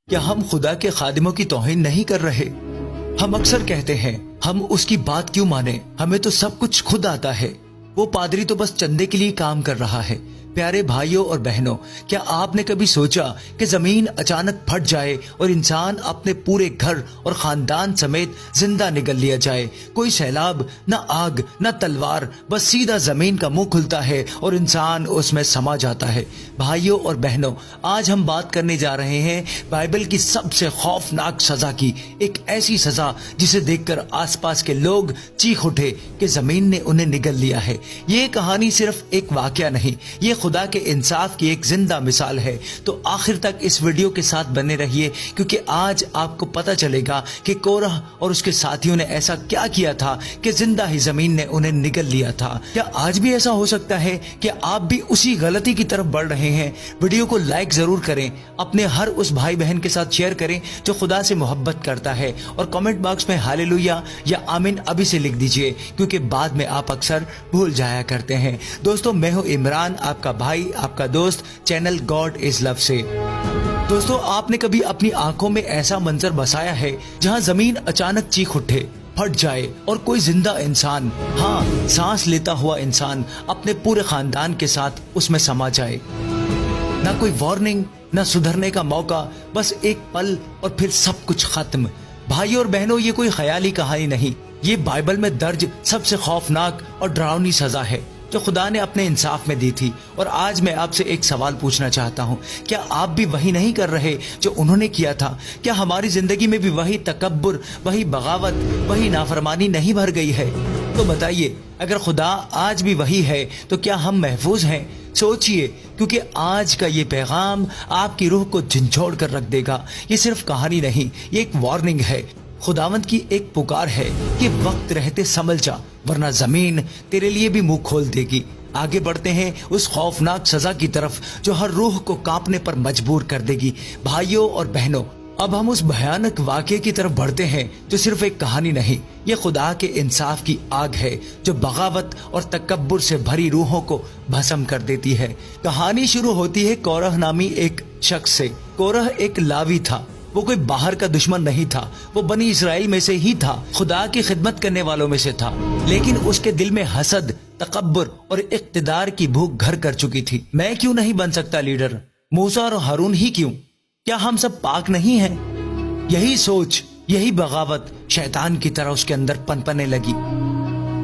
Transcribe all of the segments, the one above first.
کیا ہم خدا کے خادموں کی توہین نہیں کر رہے؟ ہم اکثر کہتے ہیں ہم اس کی بات کیوں مانیں، ہمیں تو سب کچھ خود آتا ہے، وہ پادری تو بس چندے کے لیے کام کر رہا ہے۔ پیارے بھائیوں اور بہنوں، کیا آپ نے کبھی سوچا کہ زمین اچانک پھٹ جائے اور انسان اپنے پورے گھر اور خاندان سمیت زندہ نگل لیا جائے؟ کوئی سیلاب، نہ آگ نہ تلوار، بس سیدھا زمین کا منہ کھلتا ہے اور انسان اس میں سما جاتا ہے۔ بھائیوں اور بہنوں، آج ہم بات کرنے جا رہے ہیں بائبل کی سب سے خوفناک سزا کی، ایک ایسی سزا جسے دیکھ کر آس پاس کے لوگ چیخ اٹھے کہ زمین نے انہیں نگل لیا ہے۔ یہ کہانی صرف ایک واقعہ نہیں، یہ خدا کے انصاف کی ایک زندہ مثال ہے۔ تو آخر تک اس ویڈیو کے ساتھ بنے رہیے، کیونکہ آج آپ کو پتہ چلے گا کہ کورح اور اس کے ساتھیوں نے ایسا کیا کیا تھا کہ زندہ ہی زمین نے انہیں نگل لیا تھا۔ کیا آج بھی ایسا ہو سکتا ہے کہ آپ بھی اسی غلطی کی طرف بڑھ رہے ہیں؟ ویڈیو کو لائک ضرور کریں، اپنے ہر اس بھائی بہن کے ساتھ شیئر کریں جو خدا سے محبت کرتا ہے، اور کمنٹ باکس میں ہاللویا یا آمین ابھی سے لکھ دیجئے، کیونکہ بعد میں آپ اکثر بھول جایا کرتے ہیں۔ دوستو، میں ہوں عمران، آپ کا بھائی، آپ کا دوست، چینل گاڈ از لو سے۔ دوستو، آپ نے کبھی اپنی آنکھوں میں ایسا منظر بسایا ہے جہاں زمین اچانک چیخ اٹھے، پھٹ جائے اور کوئی زندہ انسان، ہاں سانس لیتا ہوا انسان، اپنے پورے خاندان کے ساتھ اس میں سما جائے؟ نہ کوئی وارننگ، نہ سدھرنے کا موقع، بس ایک پل اور پھر سب کچھ ختم۔ بھائیوں اور بہنوں، یہ کوئی خیالی کہانی نہیں، یہ بائبل میں درج سب سے خوفناک اور ڈراؤنی سزا ہے جو خدا نے اپنے انصاف میں دی تھی۔ اور آج میں آپ سے ایک سوال پوچھنا چاہتا ہوں، کیا آپ بھی وہی نہیں کر رہے جو انہوں نے کیا تھا؟ کیا ہماری زندگی میں بھی وہی تکبر، وہی بغاوت، وہی نافرمانی نہیں بھر گئی ہے؟ تو بتائیے، اگر خدا آج بھی وہی ہے تو کیا ہم محفوظ ہیں؟ سوچئے، کیونکہ آج کا یہ پیغام آپ کی روح کو جھنجھوڑ کر رکھ دے گا۔ یہ صرف کہانی نہیں، یہ ایک وارننگ ہے، خداوند کی ایک پکار ہے کہ وقت رہتے سنبھل جا، ورنہ زمین تیرے لیے بھی منہ کھول دے گی۔ آگے بڑھتے ہیں اس خوفناک سزا کی طرف جو ہر روح کو کانپنے پر مجبور کر دے گی۔ بھائیوں اور بہنوں، اب ہم اس بھیانک واقعے کی طرف بڑھتے ہیں جو صرف ایک کہانی نہیں، یہ خدا کے انصاف کی آگ ہے جو بغاوت اور تکبر سے بھری روحوں کو بھسم کر دیتی ہے۔ کہانی شروع ہوتی ہے کورح نامی ایک شخص سے۔ کورح ایک لاوی تھا، وہ کوئی باہر کا دشمن نہیں تھا، وہ بنی اسرائیل میں سے ہی تھا، خدا کی خدمت کرنے والوں میں سے تھا، لیکن اس کے دل میں حسد، تکبر اور اقتدار کی بھوک گھر کر چکی تھی۔ میں کیوں نہیں بن سکتا لیڈر؟ موسیٰ اور ہارون ہی کیوں؟ کیا ہم سب پاک نہیں ہیں؟ یہی سوچ، یہی بغاوت شیطان کی طرح اس کے اندر پنپنے لگی،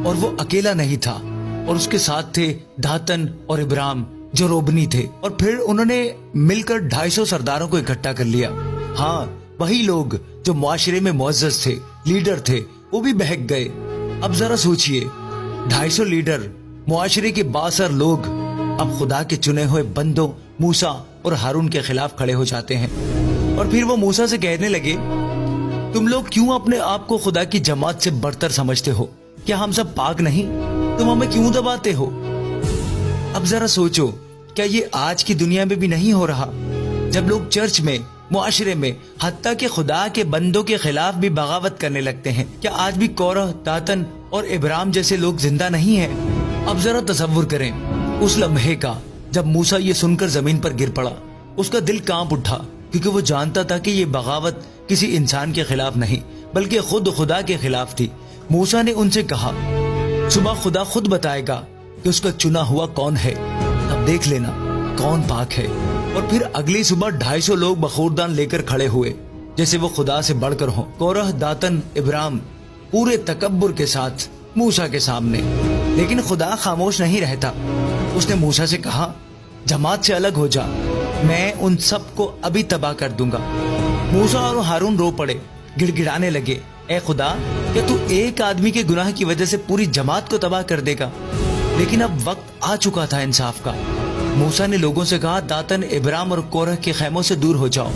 اور وہ اکیلا نہیں تھا، اور اس کے ساتھ تھے داتن اور ابرام جو روبنی تھے، اور پھر انہوں نے مل کر 250 سرداروں کو اکٹھا کر لیا۔ ہاں، وہی لوگ جو معاشرے میں معزز تھے، لیڈر تھے، وہ بھی بہک گئے۔ اب ذرا سوچئے، 250 لیڈر، معاشرے کے بااثر لوگ، اب خدا کے چنے ہوئے بندوں موسیٰ اور ہارون کے خلاف کھڑے ہو جاتے ہیں، اور پھر وہ موسیٰ سے کہنے لگے، تم لوگ کیوں اپنے آپ کو خدا کی جماعت سے برتر سمجھتے ہو؟ کیا ہم سب پاک نہیں؟ تم ہمیں کیوں دباتے ہو؟ اب ذرا سوچو، کیا یہ آج کی دنیا میں بھی نہیں ہو رہا؟ جب لوگ چرچ میں، معاشرے میں، حتیٰ کہ خدا کے بندوں کے خلاف بھی بغاوت کرنے لگتے ہیں، کیا آج بھی کورح، داتن اور ابرام جیسے لوگ زندہ نہیں ہیں؟ اب ذرا تصور کریں اس لمحے کا جب موسیٰ یہ سن کر زمین پر گر پڑا۔ اس کا دل کانپ اٹھا، کیونکہ وہ جانتا تھا کہ یہ بغاوت کسی انسان کے خلاف نہیں بلکہ خود خدا کے خلاف تھی۔ موسیٰ نے ان سے کہا، صبح خدا خود بتائے گا کہ اس کا چنا ہوا کون ہے، تب دیکھ لینا کون پاک ہے۔ اور پھر اگلی صبح 250 لوگ بخوردان لے کر کھڑے ہوئے جیسے وہ خدا سے بڑھ کر ہوں۔ کورح، داتن، ابرام پورے تکبر کے ساتھ موسیٰ کے سامنے، لیکن خدا خاموش نہیں رہتا۔ اس نے موسیٰ سے کہا، جماعت سے الگ ہو جا، میں ان سب کو ابھی تباہ کر دوں گا۔ موسیٰ اور ہارون رو پڑے، گڑ گڑانے لگے، اے خدا، کیا تو ایک آدمی کے گناہ کی وجہ سے پوری جماعت کو تباہ کر دے گا؟ لیکن اب وقت آ چکا تھا انصاف کا۔ موسیٰ نے لوگوں سے کہا، داتن، ابرام اور کورح کے خیموں سے دور ہو جاؤ،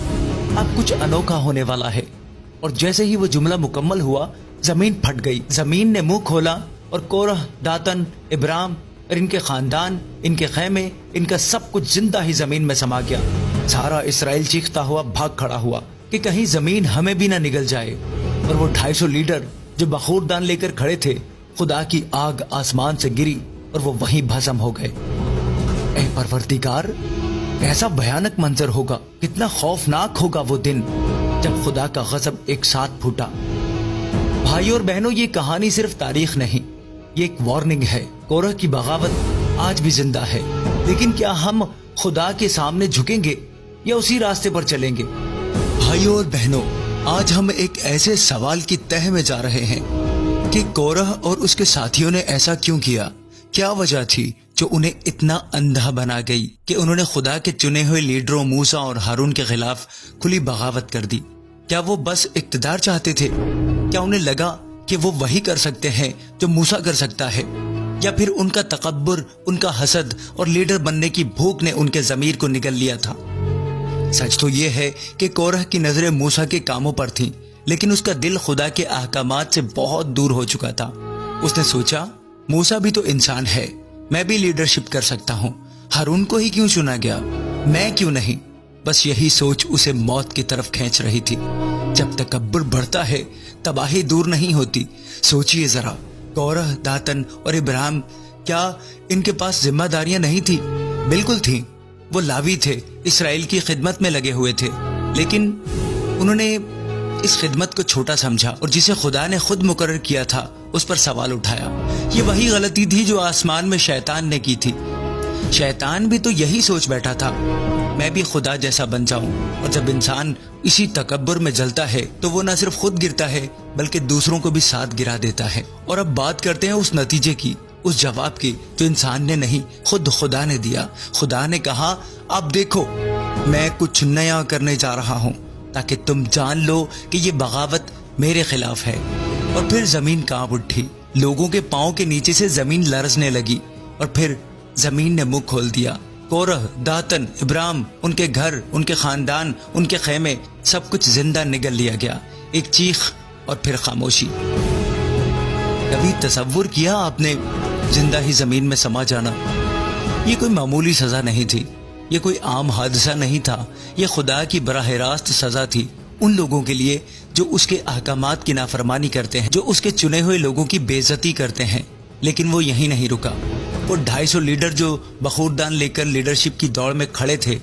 اب کچھ انوکھا ہونے والا ہے۔ اور جیسے ہی وہ جملہ مکمل ہوا، زمین پھٹ گئی، زمین نے منہ کھولا، اور کورح، داتن، ابرام اور ان کے خاندان، ان کے خیمے، ان کا سب کچھ زندہ ہی زمین میں سما گیا۔ سارا اسرائیل چیختا ہوا بھاگ کھڑا ہوا کہ کہیں زمین ہمیں بھی نہ نگل جائے۔ اور وہ 250 لیڈر جو بخوردان لے کر کھڑے تھے، خدا کی آگ آسمان سے گری اور وہ وہیں بھسم ہو گئے۔ اے پروردگار، कैसा भयानक मंजर होगा, कितना खौफनाक होगा वो दिन जब खुदा का गजब एक साथ फूटा। भाई और बहनों, ये कहानी सिर्फ तारीख नहीं, ये एक वार्निंग है। कोरह की बगावत आज भी जिंदा है, लेकिन क्या हम खुदा के सामने झुकेंगे या उसी रास्ते पर चलेंगे? भाइयों और बहनों, आज हम एक ऐसे सवाल की तह में जा रहे हैं कि कोरह और उसके साथियों ने ऐसा क्यों किया। क्या वजह थी जो उन्हें इतना अंधा बना गई कि उन्होंने खुदा के चुने हुए लीडरों मूसा और हारून के खिलाफ खुली बगावत कर दी? क्या वो बस इक्तदार चाहते थे? क्या उन्हें लगा कि वो वही कर सकते हैं जो मूसा कर सकता है? या फिर उनका तकब्बुर, उनका हसद और लीडर बनने की भूख ने उनके ज़मीर को निगल लिया था? सच तो ये है कि कोरह की नजरें मूसा के कामों पर थीं, लेकिन उसका दिल खुदा के अहकामात से बहुत दूर हो चुका था। उसने सोचा, मूसा भी तो इंसान है, मैं भी लीडरशिप कर सकता हूँ। हारून को ही क्यों चुना गया, मैं क्यों नहीं? बस यही सोच उसे मौत की तरफ खींच रही थी। जब तकब्बुर बढ़ता है, तबाही दूर नहीं होती। सोचिए जरा, कोरह, दातन और इब्राहिम, क्या इनके पास जिम्मेदारियां नहीं थी? बिल्कुल थी। वो लावी थे, इसराइल की खिदमत में लगे हुए थे, लेकिन उन्होंने इस खिदमत को छोटा समझा और जिसे खुदा ने खुद मुकर्रर किया था उस पर सवाल उठाया। ये वही गलती थी जो आसमान में शैतान ने की थी। शैतान भी तो यही सोच बैठा था, मैं भी खुदा जैसा बन जाऊं। और जब इंसान इसी तकब्बुर में जलता है तो वो न सिर्फ खुद गिरता है बल्कि दूसरों को भी साथ गिरा देता है। और अब बात करते हैं उस नतीजे की, उस जवाब की जो इंसान ने नहीं, खुद खुदा ने दिया। खुदा ने कहा, अब देखो, मैं कुछ नया करने जा रहा हूं ताकि तुम जान लो कि ये बगावत मेरे खिलाफ है। और फिर जमीन कांप उठी, लोगों के पांव के नीचे से जमीन लरजने लगी और फिर जमीन ने मुंह खोल दिया। कोरह, दातन, इब्राहिम, उनके घर, उनके खानदान, उनके खेमे, सब कुछ जिंदा निगल लिया गया। एक चीख और फिर खामोशी। कभी तसव्वुर किया आपने जिंदा ही जमीन में समा जाना? ये कोई मामूली सजा नहीं थी, ये कोई आम हादसा नहीं था, ये खुदा की बराह रास्त सजा थी उन लोगों के लिए जो उसके अहकामात की नाफरमानी करते हैं, जो उसके चुने हुए लोगों की बेइज्जती करते हैं। लेकिन वो यहीं नहीं रुका। वो 250 लीडर जो बखूरदान लेकर लीडरशिप की दौड़ में खड़े थे,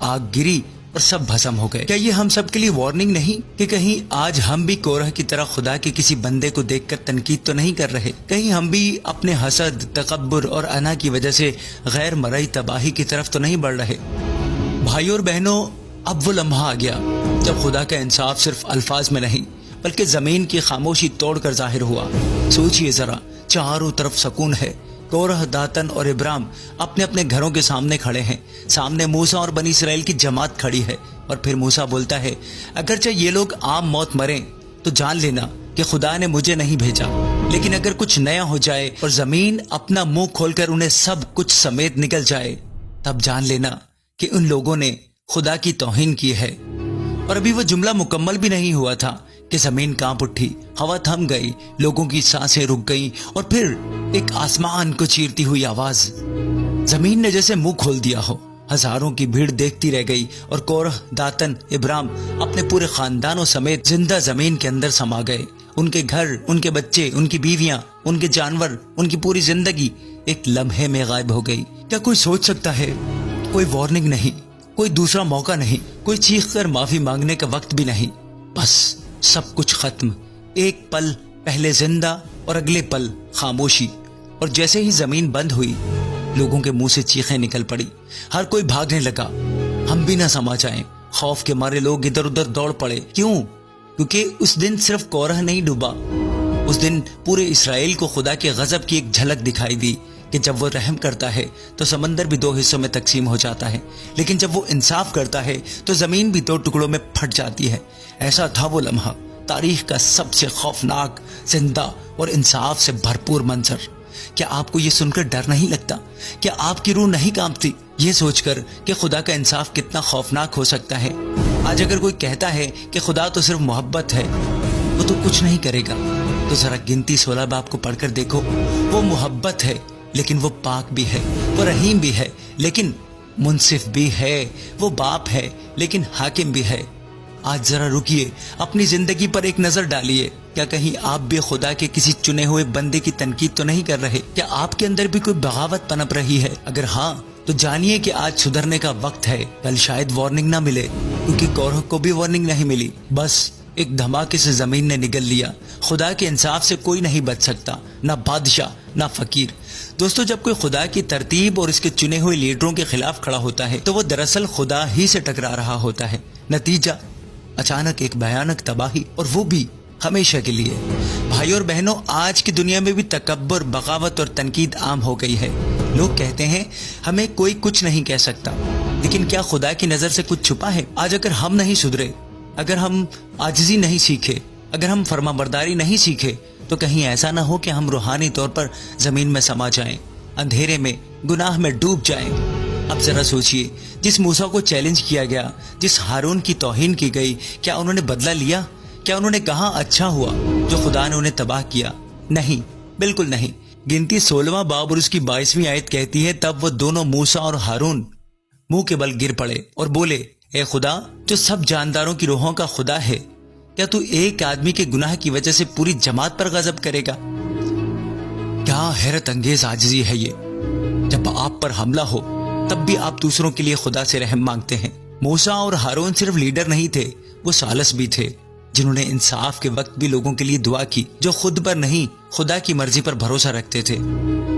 आग गिरी और सब भस्म हो गए। क्या ये हम सब के लिए वार्निंग नहीं कि कहीं आज हम भी कोरह की तरह खुदा के किसी बंदे को देखकर तनकीद तो नहीं कर रहे? कहीं हम भी अपने हसद, तकब्बुर और अना की वजह से गैर मरई तबाही की तरफ तो नहीं बढ़ रहे? भाइयों और बहनों, अब वो लम्हा आ गया जब खुदा का इंसाफ सिर्फ अल्फाज में नहीं बल्कि जमीन की खामोशी तोड़कर जाहिर हुआ। सोचिए जरा, चारों तरफ सुकून है। कोरह, दातन और इब्राहिम अपने अपने घरों के सामने खड़े हैं, सामने मूसा और बनी इसराइल की जमात खड़ी है। और फिर मूसा बोलता है, अगरचे ये लोग आम मौत मरें तो जान लेना कि खुदा ने मुझे नहीं भेजा, लेकिन अगर कुछ नया हो जाए और जमीन अपना मुंह खोलकर उन्हें सब कुछ समेत निकल जाए, तब जान लेना कि उन लोगों ने खुदा की तौहीन की है। और अभी वो जुमला मुकम्मल भी नहीं हुआ था कि जमीन कांप उठी, हवा थम गई, लोगों की सांसें रुक गईं और फिर एक आसमान को चीरती हुई आवाज। जमीन ने जैसे मुंह खोल दिया हो। हजारों की भीड़ देखती रह गई और कोरह, दातन, इब्राहिम अपने पूरे खानदानों समेत जिंदा जमीन के अंदर समा गए। उनके घर, उनके बच्चे, उनकी बीवियां, उनके जानवर, उनकी पूरी जिंदगी एक लम्हे में गायब हो गई। क्या कोई सोच सकता है? कोई वार्निंग नहीं, कोई दूसरा मौका नहीं, कोई चीख कर माफी मांगने का वक्त भी नहीं, बस सब कुछ खत्म। एक पल पहले जिंदा और अगले पल खामोशी। और जैसे ही जमीन बंद हुई, लोगों के मुंह से चीखें निकल पड़ी। हर कोई भागने लगा, हम भी ना समा जाएं। खौफ के मारे लोग इधर उधर दौड़ पड़े। क्यों? क्योंकि उस दिन सिर्फ कोरह नहीं डूबा, उस दिन पूरे इसराइल को खुदा के गजब की एक झलक दिखाई दी कि जब वो रहम करता है तो समंदर भी 2 हिस्सों में तकसीम हो जाता है, लेकिन जब वो इंसाफ करता है तो जमीन भी 2 टुकड़ों में फट जाती है। ऐसा था वो लम्हा, तारीख का सबसे खौफनाक, जिंदा और इंसाफ से भरपूर मंजर। क्या आपको ये सुनकर डर नहीं लगता? क्या आपकी रूह नहीं कांपती ये सोचकर कि खुदा का इंसाफ कितना खौफनाक हो सकता है? आज अगर कोई कहता है कि खुदा तो सिर्फ मोहब्बत है, वो तो कुछ नहीं करेगा, तो जरा गिनती 16 बाब को पढ़कर देखो। वो मोहब्बत है लेकिन वो पाक भी है, वो रहीम भी है लेकिन मुनसिफ भी है, वो बाप है लेकिन हाकिम भी है। आज जरा रुकिए, अपनी जिंदगी पर एक नजर डालिए। क्या कहीं आप भी खुदा के किसी चुने हुए बंदे की तनकीद तो नहीं कर रहे? क्या आपके अंदर भी कोई बगावत पनप रही है? अगर हाँ, तो जानिए कि आज सुधरने का वक्त है। कल शायद वार्निंग ना मिले, क्योंकि कौरह को भी वार्निंग नहीं मिली। बस एक धमाके से जमीन ने निगल लिया। खुदा के इंसाफ से कोई नहीं बच सकता, ना बादशाह ना फकीर। दोस्तों, जब कोई खुदा की तरतीब और इसके चुने हुए लीडरों के खिलाफ खड़ा होता है तो वो दरअसल खुदा ही से टकरा रहा होता है। नतीजा अचानक एक भयानक तबाही, और वो भी हमेशा के लिए। भाई और बहनों, आज की दुनिया में भी तकब्बुर, बगावत और तनकीद आम हो गई है। लोग कहते हैं हमें कोई कुछ नहीं कह सकता, लेकिन क्या खुदा की नजर से कुछ छुपा है? आज अगर हम नहीं सुधरे, अगर हम आजिज़ी नहीं सीखे, अगर हम फरमाबरदारी नहीं सीखे, तो कहीं ऐसा ना हो कि हम रूहानी तौर पर जमीन में समा जाएं, अंधेरे में, गुनाह में डूब जाएं। अब जरा सोचिए, जिस मूसा को चैलेंज किया गया, जिस हारून की तौहीन की गई, क्या उन्होंने बदला लिया? क्या उन्होंने कहा अच्छा हुआ जो खुदा ने उन्हें तबाह किया? नहीं, बिल्कुल नहीं। गिनती 16वां बाब और उसकी 22वीं आयत कहती है, तब वो दोनों मूसा और हारून मुंह के बल गिर पड़े और बोले, ए खुदा जो सब जानदारों की रूहों का खुदा है, क्या तू एक आदमी के गुनाह की वजह से पूरी जमात पर गजब करेगा? क्या हैरत अंगेज आजिज़ी है ये। जब आप पर हमला हो तब भी आप दूसरों के लिए खुदा से रहम मांगते हैं। मूसा और हारून सिर्फ लीडर नहीं थे, वो सालस भी थे, जिन्होंने इंसाफ के वक्त भी लोगों के लिए दुआ की, जो खुद पर नहीं खुदा की मर्जी पर भरोसा रखते थे।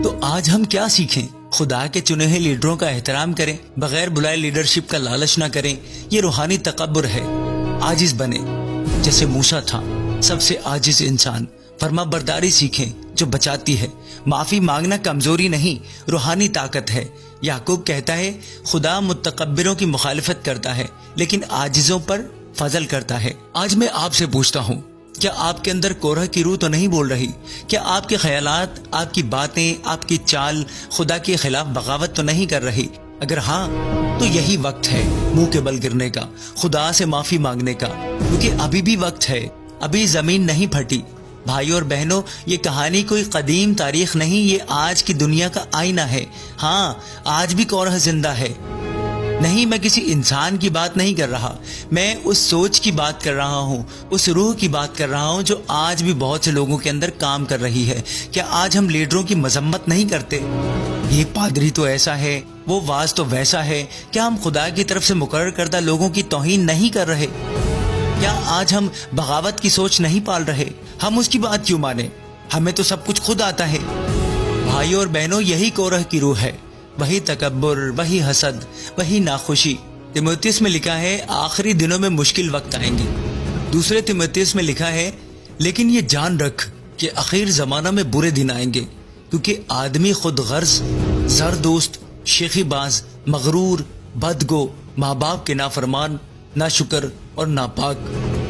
तो आज हम क्या सीखें? खुदा के चुने हुए लीडरों का एहतराम करें, बगैर बुलाए लीडरशिप का लालच ना करें। ये रूहानी तकब्बुर है। आजिज बने जैसे मूसा था, सबसे आजिज इंसान। फरमा बरदारी सीखें जो बचाती है। माफी मांगना कमजोरी नहीं, रूहानी ताकत है। याकूब कहता है, खुदा मुतकब्बिरों की मुखालिफत करता है लेकिन आजिजों पर फजल करता है। आज मैं आपसे पूछता हूँ, क्या आपके अंदर कोरह की रूह तो नहीं बोल रही? क्या आपके ख्यालात, आपकी बातें, आपकी चाल खुदा के खिलाफ बगावत तो नहीं कर रही? अगर हाँ, तो यही वक्त है मुंह के बल गिरने का, खुदा से माफी मांगने का, क्योंकि अभी भी वक्त है, अभी जमीन नहीं फटी। भाई और बहनों, ये कहानी कोई कदीम तारीख नहीं, ये आज की दुनिया का आईना है। हाँ, आज भी कोरह जिंदा है। नहीं, मैं किसी इंसान की बात नहीं कर रहा, मैं उस सोच की बात कर रहा हूँ, उस रूह की बात कर रहा हूँ जो आज भी बहुत से लोगों के अंदर काम कर रही है। क्या आज हम लीडरों की मजम्मत नहीं करते? ये पादरी तो ऐसा है, वो वाज तो वैसा है। क्या हम खुदा की तरफ से मुकर्रर करदा लोगों की तौहीन नहीं कर रहे? क्या आज हम बगावत की सोच नहीं पाल रहे? हम उसकी बात क्यों माने? हमें तो सब कुछ खुद आता है। भाई और बहनों, यही कोरह की रूह है, वही तकब्बुर, वही हसद, वही नाखुशी। तिमोथियस में लिखा है, आखिरी दिनों में मुश्किल वक्त आएंगे। दूसरे तिमोथियस में लिखा है, लेकिन ये जान रख कि आखिर जमाना में बुरे दिन आएंगे, क्योंकि आदमी खुद गर्ज, जरदोस्त, शेखीबाज, मगरूर, बदगो, माँ बाप के नाफरमान, नाशुक्र और नापाक,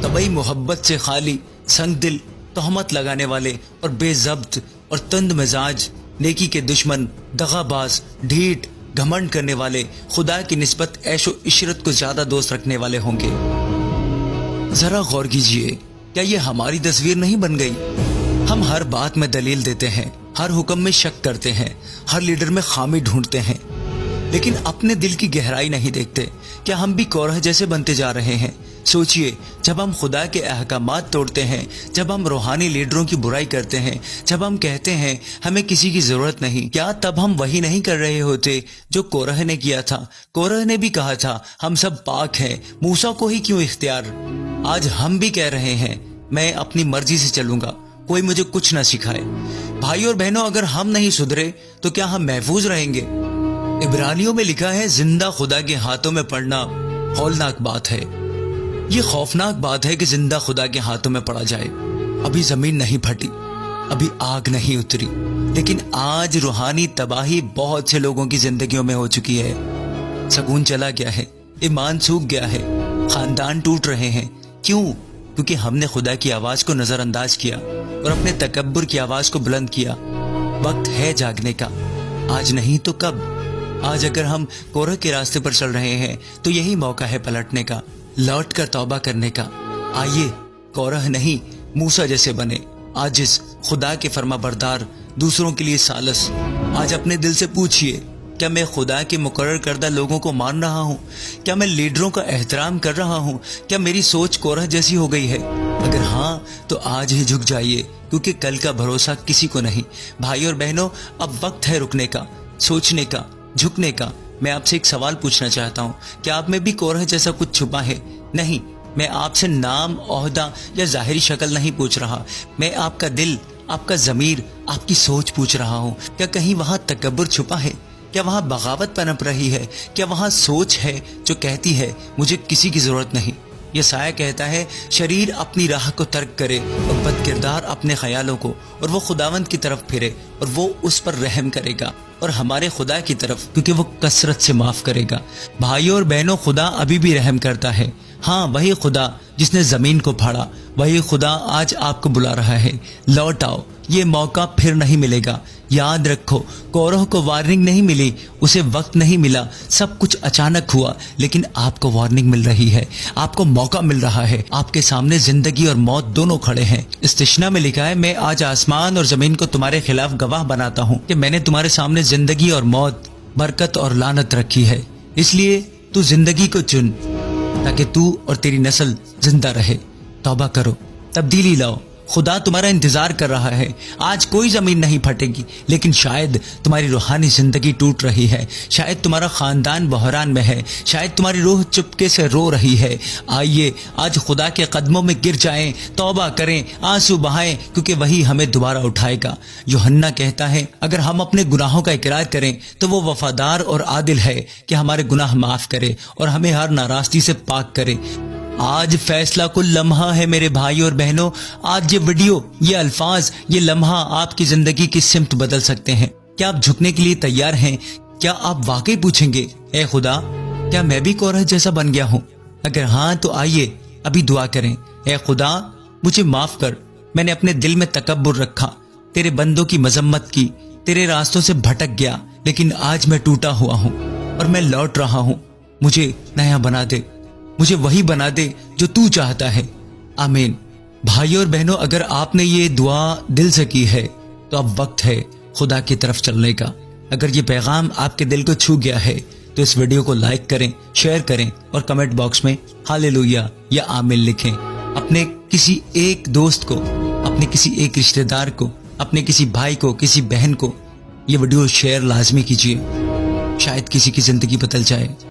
तबई मोहब्बत से खाली, संग दिल, तोहमत लगाने वाले और बेजब्त और तंद मिजाज, नेकी के दुश्मन, दगाबाज, ढीठ, घमंड करने वाले, खुदा की निस्बत ऐशो इशरत को ज्यादा दोस्त रखने वाले होंगे। जरा गौर कीजिए, क्या ये हमारी तस्वीर नहीं बन गई? हम हर बात में दलील देते हैं, हर हुक्म में शक करते हैं, हर लीडर में खामी ढूंढते हैं, लेकिन अपने दिल की गहराई नहीं देखते। क्या हम भी कोरह जैसे बनते जा रहे हैं? सोचिए, जब हम खुदा के अहकामात तोड़ते हैं, जब हम रूहानी लीडरों की बुराई करते हैं, जब हम कहते हैं हमें किसी की जरूरत नहीं, क्या तब हम वही नहीं कर रहे होते जो कोरह ने किया था? कोरह ने भी कहा था हम सब पाक हैं, मूसा को ही क्यों इख्तियार? आज हम भी कह रहे हैं मैं अपनी मर्जी से चलूंगा, कोई मुझे कुछ ना सिखाए। भाई और बहनों, अगर हम नहीं सुधरे तो क्या हम महफूज रहेंगे? इब्रानियों में लिखा है, जिंदा खुदा के हाथों में पड़ना हौलनाक बात है। ये खौफनाक बात है कि जिंदा खुदा के हाथों में पड़ा जाए। अभी जमीन नहीं फटी, अभी आग नहीं उतरी, लेकिन आज रूहानी तबाही बहुत से लोगों की जिंदगियों में हो चुकी है। सुकून चला गया है, ईमान सूख गया है, खानदान टूट रहे हैं। क्यों? क्योंकि हमने खुदा की आवाज को नजरअंदाज किया और अपने तकब्बुर की आवाज को बुलंद किया। वक्त है जागने का, आज नहीं तो कब? आज अगर हम कोरह के रास्ते पर चल रहे हैं तो यही मौका है पलटने का, लौट कर तौबा करने का। आइए कोरह नहीं, मूसा जैसे बने, आजिज, खुदा के फरमा बरदार, दूसरों के लिए सालस। आज अपने दिल से पूछिए, क्या मैं खुदा के मुकर्रर करदा लोगों को मान रहा हूँ? क्या मैं लीडरों का एहतराम कर रहा हूँ? क्या मेरी सोच कोरह जैसी हो गई है? अगर हाँ, तो आज ही झुक जाइए, क्योंकि कल का भरोसा किसी को नहीं। भाई और बहनों, अब वक्त है रुकने का, सोचने का, झुकने का, میں آپ سے ایک سوال پوچھنا چاہتا ہوں، کیا آپ میں بھی کوڑھ جیسا کچھ چھپا ہے؟ نہیں، میں آپ سے نام، عہدہ یا ظاہری شکل نہیں پوچھ رہا، میں آپ کا دل، آپ کا ضمیر، آپ کی سوچ پوچھ رہا ہوں۔ کیا کہیں وہاں تکبر چھپا ہے؟ کیا وہاں بغاوت پنپ رہی ہے؟ کیا وہاں سوچ ہے جو کہتی ہے مجھے کسی کی ضرورت نہیں؟ یہ سایہ کہتا ہے شریر اپنی راہ کو ترک کرے اور بد کردار اپنے خیالوں کو، اور وہ خداوند کی طرف پھرے اور وہ اس پر رحم کرے گا، اور ہمارے خدا کی طرف، کیونکہ وہ کثرت سے معاف کرے گا۔ بھائیوں اور بہنوں، خدا ابھی بھی رحم کرتا ہے۔ ہاں، وہی خدا جس نے زمین کو پھاڑا، وہی خدا آج آپ کو بلا رہا ہے، لوٹ آؤ، یہ موقع پھر نہیں ملے گا۔ یاد رکھو، کورہ کو وارننگ نہیں ملی، اسے وقت نہیں ملا، سب کچھ اچانک ہوا، لیکن آپ کو وارننگ مل رہی ہے، آپ کو موقع مل رہا ہے، آپ کے سامنے زندگی اور موت دونوں کھڑے ہیں۔ استثنا میں لکھا ہے، میں آج آسمان اور زمین کو تمہارے خلاف گواہ بناتا ہوں کہ میں نے تمہارے سامنے زندگی اور موت، برکت اور لعنت رکھی ہے، اس لیے تو زندگی کو چن تاکہ تو اور تیری نسل زندہ رہے۔ توبہ کرو، تبدیلی لاؤ، خدا تمہارا انتظار کر رہا ہے۔ آج کوئی زمین نہیں پھٹے گی، لیکن شاید تمہاری روحانی زندگی ٹوٹ رہی ہے، شاید تمہارا خاندان بحران میں ہے، شاید تمہاری روح چپکے سے رو رہی ہے۔ آئیے آج خدا کے قدموں میں گر جائیں، توبہ کریں، آنسو بہائیں، کیونکہ وہی ہمیں دوبارہ اٹھائے گا۔ یوحنا کہتا ہے اگر ہم اپنے گناہوں کا اقرار کریں تو وہ وفادار اور عادل ہے کہ ہمارے گناہ معاف کرے اور ہمیں ہر ناراستی سے پاک کرے۔ آج فیصلہ کن لمحہ ہے میرے بھائی اور بہنوں، آج یہ ویڈیو، یہ الفاظ، یہ لمحہ آپ کی زندگی کی سمت بدل سکتے ہیں۔ کیا آپ جھکنے کے لیے تیار ہیں؟ کیا آپ واقعی پوچھیں گے، اے خدا، کیا میں بھی کورہ جیسا بن گیا ہوں؟ اگر ہاں تو آئیے ابھی دعا کریں۔ اے خدا، مجھے معاف کر، میں نے اپنے دل میں تکبر رکھا، تیرے بندوں کی مذمت کی، تیرے راستوں سے بھٹک گیا، لیکن آج میں ٹوٹا ہوا ہوں اور میں لوٹ رہا ہوں۔ مجھے نیا بنا دے، مجھے وہی بنا دے جو تو چاہتا ہے۔ آمین۔ بھائیوں اور بہنوں، اگر آپ نے یہ دعا دل سے کی ہے تو اب وقت ہے خدا کی طرف چلنے کا۔ اگر یہ پیغام آپ کے دل کو چھو گیا ہے تو اس ویڈیو کو لائک کریں، شیئر کریں اور کمنٹ باکس میں ہالےلویا یا آمین لکھیں۔ اپنے کسی ایک دوست کو، اپنے کسی ایک رشتہ دار کو، اپنے کسی بھائی کو، کسی بہن کو یہ ویڈیو شیئر لازمی کیجیے، شاید کسی کی زندگی بدل جائے۔